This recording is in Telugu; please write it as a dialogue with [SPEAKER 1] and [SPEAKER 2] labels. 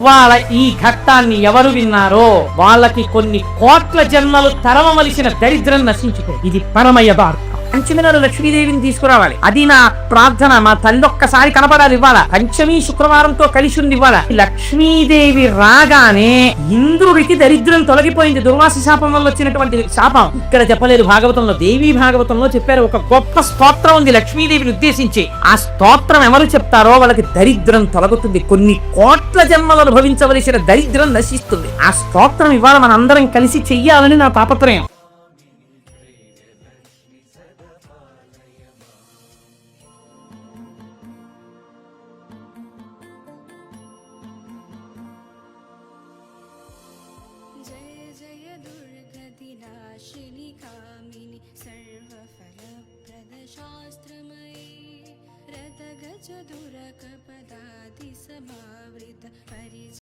[SPEAKER 1] వాళ్ళ ఈ ఘట్టాన్ని ఎవరు విన్నారో వాళ్ళకి కొన్ని కోట్ల జన్మలు తరమవలసిన దరిద్రం నశించుకో. ఇది పరమయ్య భారతం. పంచమి నాడు లక్ష్మీదేవిని తీసుకురావాలి. అది నా ప్రార్థన. మా తల్లి ఒక్కసారి కనపడాలి ఇవ్వాల. పంచమి శుక్రవారంతో కలిసి ఉంది ఇవ్వాల. లక్ష్మీదేవి రాగానే ఇంద్రుడికి దరిద్రం తొలగిపోయింది. దుర్వాస శాపం వల్ల వచ్చినటువంటి శాపం ఇక్కడ చెప్పలేదు భాగవతంలో. దేవీ భాగవతంలో చెప్పారు. ఒక గొప్ప స్తోత్రం ఉంది లక్ష్మీదేవిని ఉద్దేశించి. ఆ స్తోత్రం ఎవరు చెప్తారో వాళ్ళకి దరిద్రం తొలగుతుంది. కొన్ని కోట్ల జన్మలు అనుభవించవలసిన దరిద్రం నశిస్తుంది. ఆ స్తోత్రం ఇవాళ మనందరం కలిసి చెయ్యాలని నా తాపత్రయం.
[SPEAKER 2] दुरकपदाति समावृत